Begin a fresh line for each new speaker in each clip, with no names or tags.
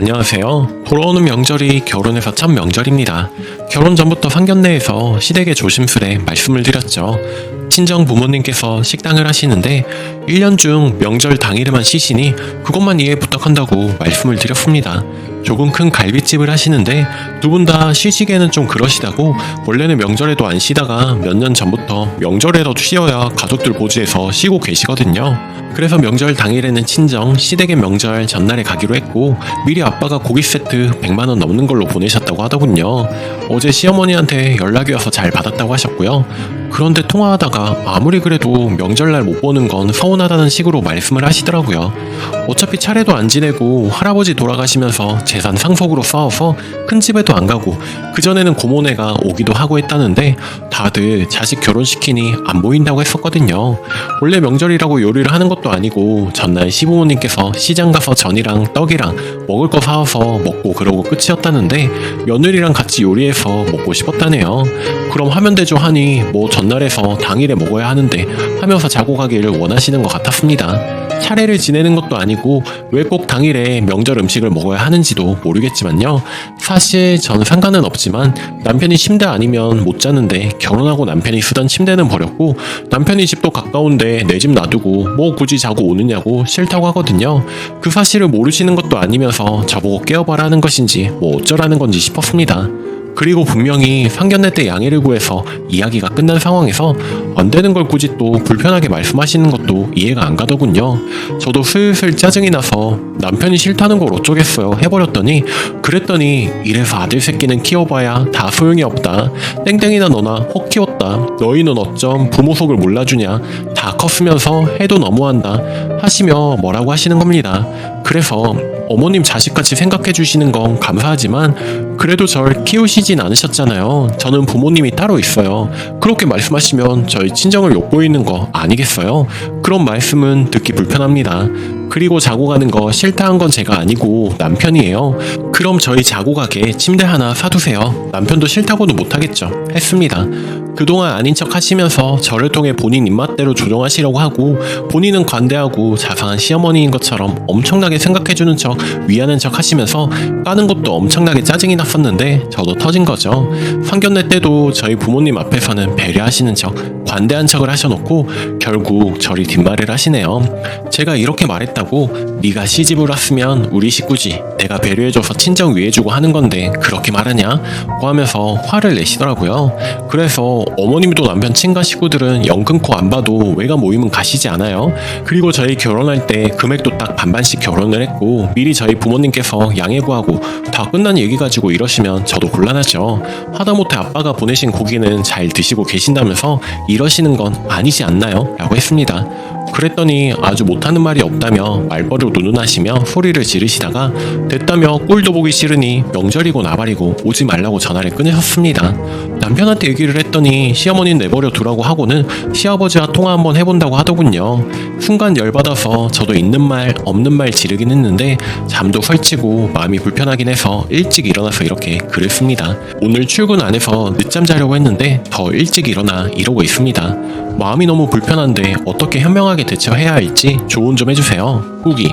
안녕하세요. 돌아오는 명절이 결혼해서 첫 명절입니다. 결혼 전부터 상견례에서 시댁에 조심스레 말씀을 드렸죠. 친정 부모님께서 식당을 하시는데 1년 중 명절 당일에만 쉬시니 그것만 이해 부탁한다고 말씀을 드렸습니다. 조금 큰 갈비집을 하시는데 두 분 다 쉬시기에는 좀 그러시다고 원래는 명절에도 안 쉬다가 몇 년 전부터 명절에라도 쉬어야 가족들 보지에서 쉬고 계시거든요. 그래서 명절 당일에는 친정, 시댁의 명절 전날에 가기로 했고 미리 아빠가 고기 세트 100만원 넘는 걸로 보내셨다고 하더군요. 어제 시어머니한테 연락이 와서 잘 받았다고 하셨고요. 그런데 통화하다가 아무리 그래도 명절날 못 보는 건 서운하다는 식으로 말씀을 하시더라고요. 어차피 차례도 안 지내고 할아버지 돌아가시면서 재산 상속으로 싸워서 큰 집에도 안 가고 그전에는 고모네가 오기도 하고 했다는데 다들 자식 결혼시키니 안 보인다고 했었거든요. 원래 명절이라고 요리를 하는 것도 아니고 전날 시부모님께서 시장 가서 전이랑 떡이랑 먹을 거 사와서 먹고 그러고 끝이었다는데 며느리랑 같이 요리해서 먹고 싶었다네요. 그럼 하면 되죠 하니 뭐 전날에서 당일에 먹어야 하는데 하면서 자고 가기를 원하시는 것 같았습니다. 차례를 지내는 것도 아니고 왜 꼭 당일에 명절 음식을 먹어야 하는지도 모르겠지만요. 사실 전 상관은 없지만 남편이 침대 아니면 못 자는데 결혼하고 남편이 쓰던 침대는 버렸고 남편이 집도 가까운데 내 집 놔두고 뭐 굳이 자고 오느냐고 싫다고 하거든요. 그 사실을 모르시는 것도 아니면서 저보고 깨어봐라는 것인지 뭐 어쩌라는 건지 싶었습니다. 그리고 분명히 상견례 때 양해를 구해서 이야기가 끝난 상황에서 안 되는 걸 굳이 또 불편하게 말씀하시는 것도 이해가 안 가더군요. 저도 슬슬 짜증이 나서 남편이 싫다는 걸 어쩌겠어요 해버렸더니 그랬더니 이래서 아들 새끼는 키워봐야 다 소용이 없다. 땡땡이나 너나 혹 키웠다. 너희는 어쩜 부모 속을 몰라주냐. 다 컸으면서 해도 너무한다. 하시며 뭐라고 하시는 겁니다. 그래서 어머님 자식같이 생각해 주시는 건 감사하지만 그래도 절 키우시진 않으셨잖아요. 저는 부모님이 따로 있어요. 그렇게 말씀하시면 저희 친정을 욕보이는 거 아니겠어요? 그런 말씀은 듣기 불편합니다. 그리고 자고 가는 거 싫다 한 건 제가 아니고 남편이에요. 그럼 저희 자고 가게 침대 하나 사두세요. 남편도 싫다고는 못하겠죠. 했습니다. 그동안 아닌 척 하시면서 저를 통해 본인 입맛대로 조정하시려고 하고 본인은 관대하고 자상한 시어머니인 것처럼 엄청나게 생각해주는 척 위하는 척 하시면서 까는 것도 엄청나게 짜증이 났었는데 저도 터진 거죠. 상견례 때도 저희 부모님 앞에서는 배려하시는 척 관대한 척을 하셔놓고 결국 저리 뒷말을 하시네요. 제가 이렇게 말했다고 네가 시집을 왔으면 우리 식구지 내가 배려해줘서 친정 위해주고 하는 건데 그렇게 말하냐? 고 하면서 화를 내시더라고요. 그래서 어머님도 남편 친가 식구들은 영 끊고 안 봐도 외가 모임은 가시지 않아요. 그리고 저희 결혼할 때 금액도 딱 반반씩 결혼을 했고 미리 저희 부모님께서 양해 구하고 다 끝난 얘기 가지고 이러시면 저도 곤란하죠. 하다못해 아빠가 보내신 고기는 잘 드시고 계신다면서 이러시는 건 아니지 않나요? 라고 했습니다. 그랬더니 아주 못하는 말이 없다며 말버릇 운운하시며 소리를 지르시다가 됐다며 꼴도 보기 싫으니 명절이고 나발이고 오지 말라고 전화를 끊으셨습니다. 남편한테 얘기를 했더니 시어머니는 내버려 두라고 하고는 시아버지와 통화 한번 해본다고 하더군요. 순간 열받아서 저도 있는 말 없는 말 지르긴 했는데 잠도 설치고 마음이 불편하긴 해서 일찍 일어나서 이렇게 글을 씁니다. 오늘 출근 안 해서 늦잠 자려고 했는데 더 일찍 일어나 이러고 있습니다. 마음이 너무 불편한데 어떻게 현명하게 대처해야 할지 조언 좀 해주세요. 후기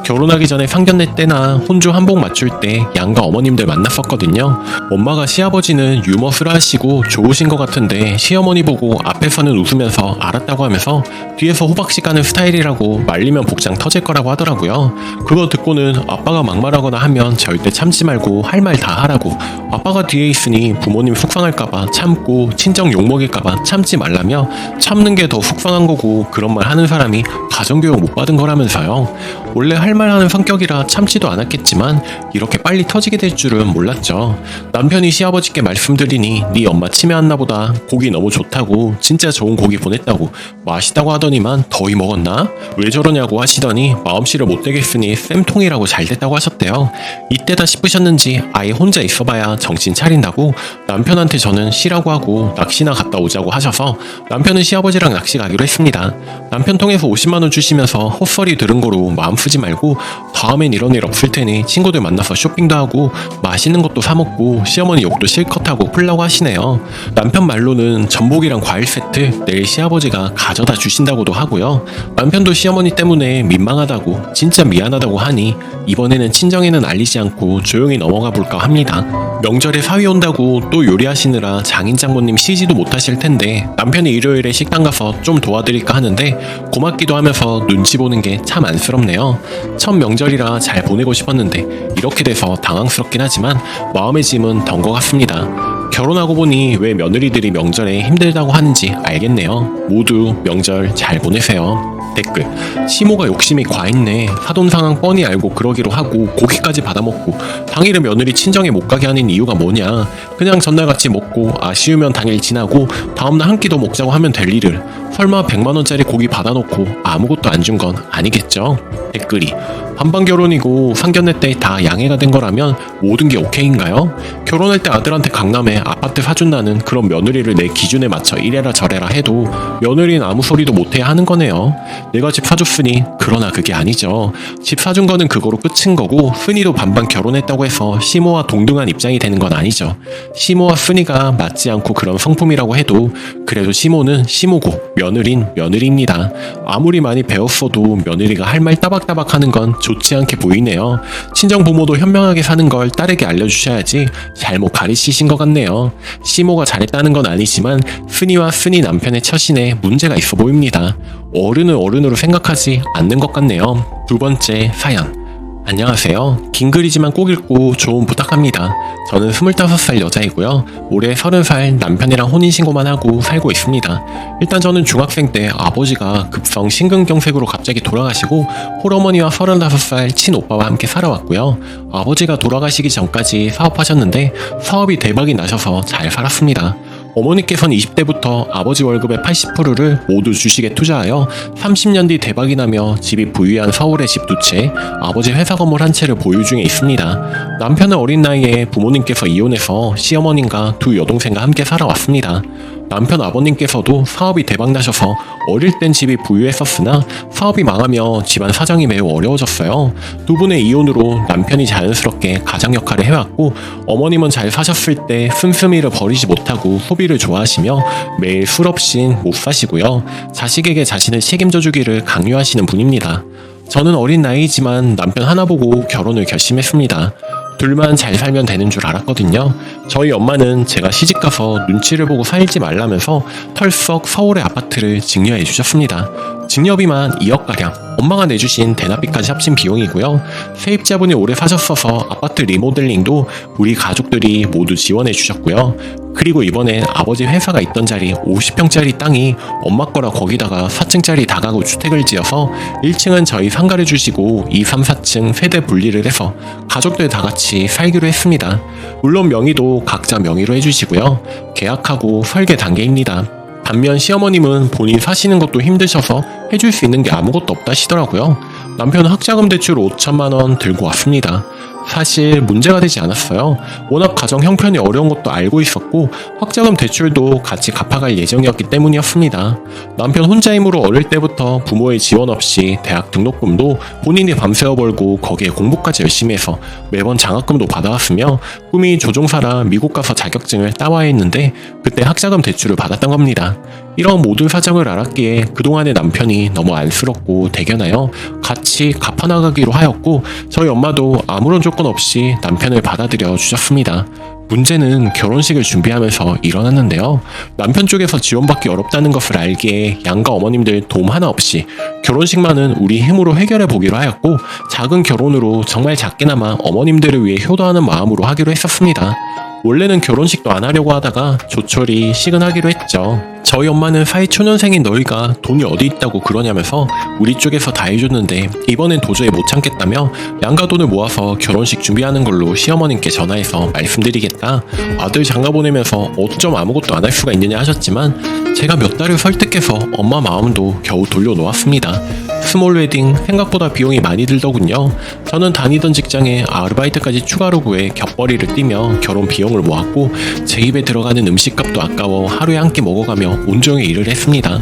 결혼하기 전에 상견례 때나 혼주 한복 맞출 때 양가 어머님들 만났었거든요. 엄마가 시아버지는 유머 쓰라하시고 좋으신 것 같은데 시어머니 보고 앞에서는 웃으면서 알았다고 하면서 뒤에서 호박씨 가는 스타일이라고 말리면 복장 터질 거라고 하더라고요. 그거 듣고는 아빠가 막말하거나 하면 절대 참지 말고 할 말 다 하라고 아빠가 뒤에 있으니 부모님 속상할까봐 참고 친정 욕먹일까봐 참지 말라며 참는 게 더 속상한 거고 그런 말 하는 사람이 가정교육 못 받은 거라면서요. 원래 할 말 하는 성격이라 참지도 않았겠지만 이렇게 빨리 터지게 될 줄은 몰랐죠. 남편이 시아버지께 말씀드리니 네 엄마 치매했나 보다 고기 너무 좋다고 진짜 좋은 고기 보냈다고 맛있다고 하더니만 더위 먹었나? 왜 저러냐고 하시더니 마음씨를 못 되겠으니 쌤통이라고 잘 됐다고 하셨대요. 이때다 싶으셨는지 아예 혼자 있어봐야 정신 차린다고 남편한테 저는 쉬라고 하고 낚시나 갔다 오자고 하셔서 남편은 시아버지랑 낚시 가기로 했습니다. 남편 통해서 50만원 주시면서 헛소리 들은 거로 마음 쓰지 말고 하고 다음엔 이런 일 없을 테니 친구들 만나서 쇼핑도 하고 맛있는 것도 사 먹고 시어머니 욕도 실컷 하고 풀라고 하시네요. 남편 말로는 전복이랑 과일 세트 내일 시아버지가 가져다 주신다고도 하고요. 남편도 시어머니 때문에 민망하다고 진짜 미안하다고 하니 이번에는 친정에는 알리지 않고 조용히 넘어가 볼까 합니다. 명절에 사위 온다고 또 요리하시느라 장인 장모님 쉬지도 못하실 텐데 남편이 일요일에 식당 가서 좀 도와드릴까 하는데 고맙기도 하면서 눈치 보는 게 참 안쓰럽네요. 첫 명절이라 잘 보내고 싶었는데 이렇게 돼서 당황스럽긴 하지만 마음의 짐은 던 것 같습니다. 결혼하고 보니 왜 며느리들이 명절에 힘들다고 하는지 알겠네요. 모두 명절 잘 보내세요. 댓글: 시모가 욕심이 과했네. 사돈 상황 뻔히 알고 그러기로 하고 고기까지 받아먹고 당일에 며느리 친정에 못 가게 하는 이유가 뭐냐. 그냥 전날같이 먹고 아쉬우면 당일 지나고 다음날 한 끼 더 먹자고 하면 될 일을 설마 100만원짜리 고기 받아놓고 아무것도 안 준 건 아니겠죠. 댓글이: 반반 결혼이고 상견례 때 다 양해가 된 거라면 모든 게 오케이인가요? 결혼할 때 아들한테 강남에 아파트 사준다는 그런 며느리를 내 기준에 맞춰 이래라 저래라 해도 며느리는 아무 소리도 못해야 하는 거네요. 내가 집 사줬으니. 그러나 그게 아니죠. 집 사준 거는 그거로 끝인 거고 순이도 반반 결혼했다고 해서 시모와 동등한 입장이 되는 건 아니죠. 시모와 순이가 맞지 않고 그런 성품이라고 해도 그래도 시모는 시모고 며느린 며느리입니다. 아무리 많이 배웠어도 며느리가 할 말 따박따박 하는 건 좋지 않게 보이네요. 친정 부모도 현명하게 사는 걸 딸에게 알려주셔야지 잘못 가르치신 것 같네요. 시모가 잘했다는 건 아니지만 순이와 순이 남편의 처신에 문제가 있어 보입니다. 어른을 어른으로 생각하지 않는 것 같네요. 두 번째 사연. 안녕하세요. 긴 글이지만 꼭 읽고 조언 부탁합니다. 저는 25살 여자이고요. 올해 30살 남편이랑 혼인신고만 하고 살고 있습니다. 일단 저는 중학생 때 아버지가 급성 심근경색으로 갑자기 돌아가시고 홀어머니와 35살 친오빠와 함께 살아왔고요. 아버지가 돌아가시기 전까지 사업하셨는데 사업이 대박이 나셔서 잘 살았습니다. 어머니께서는 20대부터 아버지 월급의 80%를 모두 주식에 투자하여 30년 뒤 대박이 나며 집이 부유한 서울의 집 두 채, 아버지 회사 건물 한 채를 보유 중에 있습니다. 남편은 어린 나이에 부모님께서 이혼해서 시어머님과 두 여동생과 함께 살아왔습니다. 남편 아버님께서도 사업이 대박나셔서 어릴 땐 집이 부유했었으나 사업이 망하며 집안 사정이 매우 어려워졌어요. 두 분의 이혼으로 남편이 자연스럽게 가장 역할을 해왔고 어머님은 잘 사셨을 때 씀씀이를 버리지 못하고 소비를 좋아하시며 매일 술 없인 못 사시고요. 자식에게 자신을 책임져 주기를 강요하시는 분입니다. 저는 어린 나이지만 남편 하나 보고 결혼을 결심했습니다. 둘만 잘 살면 되는 줄 알았거든요. 저희 엄마는 제가 시집가서 눈치를 보고 살지 말라면서 털썩 서울의 아파트를 증여해 주셨습니다. 증여비만 2억가량, 엄마가 내주신 대납비까지 합친 비용이고요. 세입자분이 오래 사셨어서 아파트 리모델링도 우리 가족들이 모두 지원해 주셨고요. 그리고 이번엔 아버지 회사가 있던 자리 50평짜리 땅이 엄마 거라 거기다가 4층짜리 다가구 주택을 지어서 1층은 저희 상가를 주시고 2, 3, 4층 세대 분리를 해서 가족들 다 같이 살기로 했습니다. 물론 명의도 각자 명의로 해주시고요. 계약하고 설계 단계입니다. 반면 시어머님은 본인 사시는 것도 힘드셔서 해줄 수 있는 게 아무것도 없다시더라고요. 남편은 학자금 대출 5천만 원 들고 왔습니다. 사실 문제가 되지 않았어요. 워낙 가정 형편이 어려운 것도 알고 있었고 학자금 대출도 같이 갚아갈 예정이었기 때문이었습니다. 남편 혼자 힘으로 어릴 때부터 부모의 지원 없이 대학 등록금도 본인이 밤새워 벌고 거기에 공부까지 열심히 해서 매번 장학금도 받아왔으며 꿈이 조종사라 미국 가서 자격증을 따와야 했는데 그때 학자금 대출을 받았던 겁니다. 이런 모든 사정을 알았기에 그동안의 남편이 너무 안쓰럽고 대견하여 같이 갚아나가기로 하였고 저희 엄마도 아무런 조건 없이 남편을 받아들여 주셨습니다. 문제는 결혼식을 준비하면서 일어났는데요. 남편 쪽에서 지원받기 어렵다는 것을 알기에 양가 어머님들 도움 하나 없이 결혼식만은 우리 힘으로 해결해 보기로 하였고 작은 결혼으로 정말 작게나마 어머님들을 위해 효도하는 마음으로 하기로 했었습니다. 원래는 결혼식도 안 하려고 하다가 조촐히 시근하기로 했죠. 저희 엄마는 사회 초년생인 너희가 돈이 어디 있다고 그러냐면서 우리 쪽에서 다 해줬는데 이번엔 도저히 못 참겠다며 양가 돈을 모아서 결혼식 준비하는 걸로 시어머님께 전화해서 말씀드리겠다. 아들 장가 보내면서 어쩜 아무것도 안 할 수가 있느냐 하셨지만 제가 몇 달을 설득해서 엄마 마음도 겨우 돌려놓았습니다. 스몰 웨딩 생각보다 비용이 많이 들더군요. 저는 다니던 직장에 아르바이트까지 추가로 구해 겹벌이를 뛰며 결혼 비용을 모았고 제 입에 들어가는 음식값도 아까워 하루에 한 끼 먹어가며 온종일 일을 했습니다.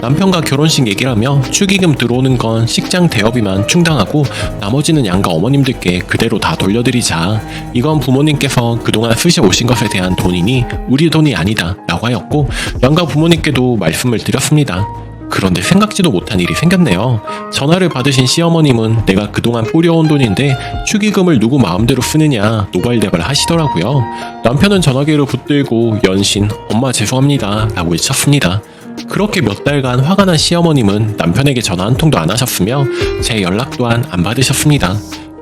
남편과 결혼식 얘기를 하며 축의금 들어오는 건 식장 대여비만 충당하고 나머지는 양가 어머님들께 그대로 다 돌려드리자. 이건 부모님께서 그동안 쓰셔오신 것에 대한 돈이니 우리 돈이 아니다 라고 하였고, 양가 부모님께도 말씀을 드렸습니다. 그런데 생각지도 못한 일이 생겼네요. 전화를 받으신 시어머님은 내가 그동안 뿌려온 돈인데 축의금을 누구 마음대로 쓰느냐 노발대발 하시더라고요. 남편은 전화기를 붙들고 연신 엄마 죄송합니다 라고 외쳤습니다. 그렇게 몇 달간 화가 난 시어머님은 남편에게 전화 한 통도 안 하셨으며 제 연락 또한 안 받으셨습니다.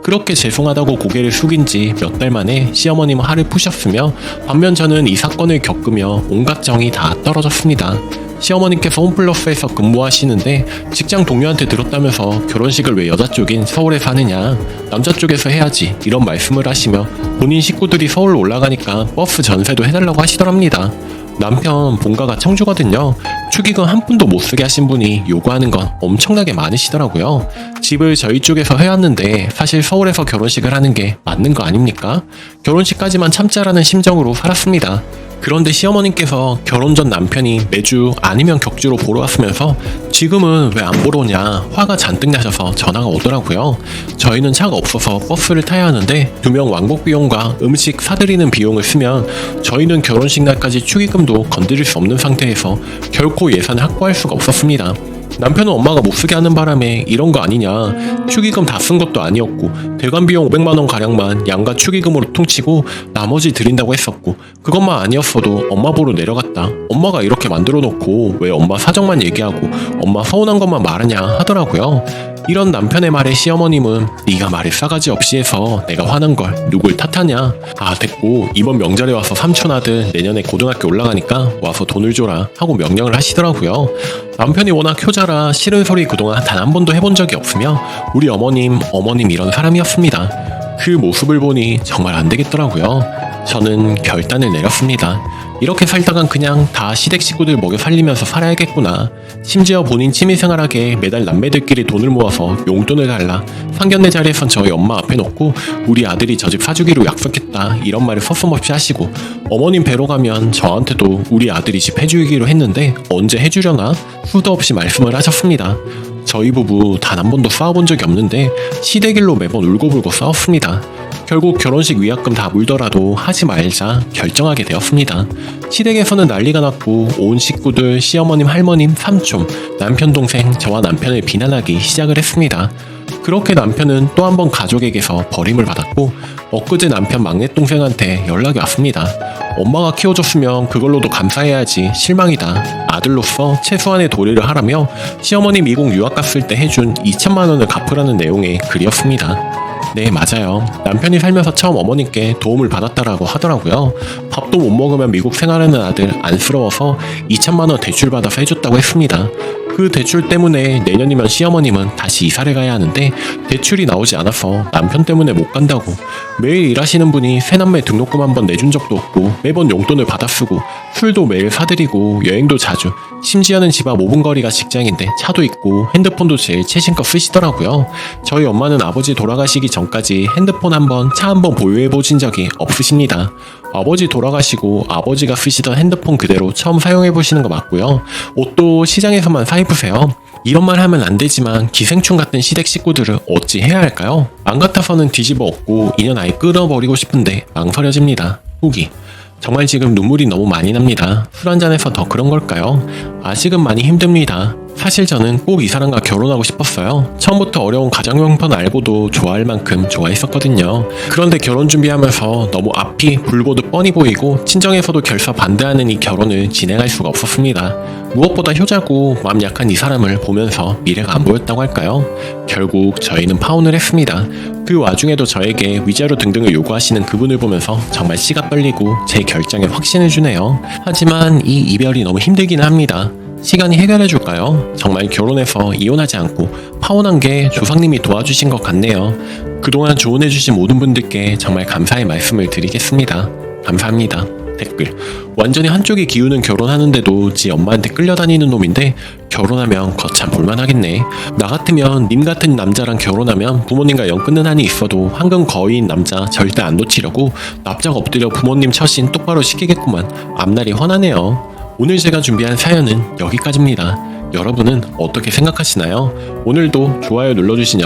그렇게 죄송하다고 고개를 숙인 지 몇 달 만에 시어머님은 화를 푸셨으며, 반면 저는 이 사건을 겪으며 온갖 정이 다 떨어졌습니다. 시어머님께서 홈플러스에서 근무하시는데 직장 동료한테 들었다면서 결혼식을 왜 여자 쪽인 서울에서 하느냐, 남자 쪽에서 해야지 이런 말씀을 하시며 본인 식구들이 서울로 올라가니까 버스 전세도 해달라고 하시더랍니다. 남편 본가가 청주거든요. 축의금 한 푼도 못 쓰게 하신 분이 요구하는 건 엄청나게 많으시더라고요. 집을 저희 쪽에서 해왔는데 사실 서울에서 결혼식을 하는 게 맞는 거 아닙니까? 결혼식까지만 참자라는 심정으로 살았습니다. 그런데 시어머님께서 결혼 전 남편이 매주 아니면 격주로 보러 왔으면서 지금은 왜 안 보러 오냐 화가 잔뜩 나셔서 전화가 오더라고요. 저희는 차가 없어서 버스를 타야 하는데 2명 왕복 비용과 음식 사드리는 비용을 쓰면 저희는 결혼식 날까지 축의금도 건드릴 수 없는 상태에서 결코 예산을 확보할 수가 없었습니다. 남편은 엄마가 못 쓰게 하는 바람에 이런 거 아니냐, 축의금 다 쓴 것도 아니었고 대관 비용 500만원 가량만 양가 축의금으로 퉁치고 나머지 드린다고 했었고, 그것만 아니었어도 엄마 보러 내려갔다, 엄마가 이렇게 만들어 놓고 왜 엄마 사정만 얘기하고 엄마 서운한 것만 말하냐 하더라고요. 이런 남편의 말에 시어머님은 네가 말에 싸가지 없이 해서 내가 화난 걸 누굴 탓하냐, 아 됐고 이번 명절에 와서 삼촌 아들 내년에 고등학교 올라가니까 와서 돈을 줘라 하고 명령을 하시더라고요. 남편이 워낙 효자라 싫은 소리 그동안 단 한 번도 해본 적이 없으며 우리 어머님 이런 사람이었습니다. 그 모습을 보니 정말 안 되겠더라고요. 저는 결단을 내렸습니다. 이렇게 살다간 그냥 다 시댁 식구들 먹여 살리면서 살아야겠구나. 심지어 본인 취미생활하게 매달 남매들끼리 돈을 모아서 용돈을 달라 상견례 자리에선 저희 엄마 앞에 놓고 우리 아들이 저 집 사주기로 약속했다 이런 말을 서슴없이 하시고, 어머님 뵈러 가면 저한테도 우리 아들이 집 해주기로 했는데 언제 해주려나 수도 없이 말씀을 하셨습니다. 저희 부부 단 한 번도 싸워본 적이 없는데 시댁일로 매번 울고불고 싸웠습니다. 결국 결혼식 위약금 다 물더라도 하지 말자 결정하게 되었습니다. 시댁에서는 난리가 났고 온 식구들, 시어머님, 할머님, 삼촌, 남편 동생, 저와 남편을 비난하기 시작을 했습니다. 그렇게 남편은 또 한 번 가족에게서 버림을 받았고, 엊그제 남편 막내 동생한테 연락이 왔습니다. 엄마가 키워줬으면 그걸로도 감사해야지, 실망이다. 아들로서 최소한의 도리를 하라며 시어머니 미국 유학 갔을 때 해준 2천만 원을 갚으라는 내용의 글이었습니다. 네, 맞아요. 남편이 살면서 처음 어머님께 도움을 받았다라고 하더라고요. 밥도 못 먹으면 미국 생활하는 아들 안쓰러워서 2천만 원 대출받아서 해줬다고 했습니다. 그 대출 때문에 내년이면 시어머님은 다시 이사를 가야 하는데 대출이 나오지 않아서 남편 때문에 못 간다고, 매일 일하시는 분이 새남매 등록금 한번 내준 적도 없고 매번 용돈을 받아 쓰고 술도 매일 사드리고 여행도 자주, 심지어는 집 앞 5분 거리가 직장인데 차도 있고 핸드폰도 제일 최신거 쓰시더라고요. 저희 엄마는 아버지 돌아가시기 전까지 핸드폰 한번, 차 한번 보유해 보신 적이 없으십니다. 아버지 돌아가시고 아버지가 쓰시던 핸드폰 그대로 처음 사용해 보시는 거 맞고요. 옷도 시장에서만 사 입으세요. 이런 말 하면 안 되지만 기생충 같은 시댁 식구들을 어찌 해야 할까요? 안 같아서는 뒤집어 엎고 인연 아예 끊어버리고 싶은데 망설여집니다. 후기. 정말 지금 눈물이 너무 많이 납니다. 술 한잔해서 더 그런 걸까요? 아직은 많이 힘듭니다. 사실 저는 꼭 이 사람과 결혼하고 싶었어요. 처음부터 어려운 가정 형편 알고도 좋아할 만큼 좋아했었거든요. 그런데 결혼 준비하면서 너무 앞이 불보듯 뻔히 보이고 친정에서도 결사 반대하는 이 결혼을 진행할 수가 없었습니다. 무엇보다 효자고 마음 약한 이 사람을 보면서 미래가 안 보였다고 할까요? 결국 저희는 파혼을 했습니다. 그 와중에도 저에게 위자료 등등을 요구하시는 그분을 보면서 정말 씨가 떨리고 제 결정에 확신해주네요. 하지만 이 이별이 너무 힘들기는 합니다. 시간이 해결해줄까요? 정말 결혼해서 이혼하지 않고 파혼한 게 조상님이 도와주신 것 같네요. 그동안 조언해주신 모든 분들께 정말 감사의 말씀을 드리겠습니다. 감사합니다. 댓글. 완전히 한쪽이 기우는 결혼하는데도 지 엄마한테 끌려다니는 놈인데 결혼하면 거참 볼만하겠네. 나 같으면 님 같은 남자랑 결혼하면 부모님과 연 끊는 한이 있어도 황금 거위인 남자 절대 안 놓치려고 납작 엎드려 부모님 처신 똑바로 시키겠구만. 앞날이 훤하네요. 오늘 제가 준비한 사연은 여기까지입니다. 여러분은 어떻게 생각하시나요? 오늘도 좋아요 눌러주신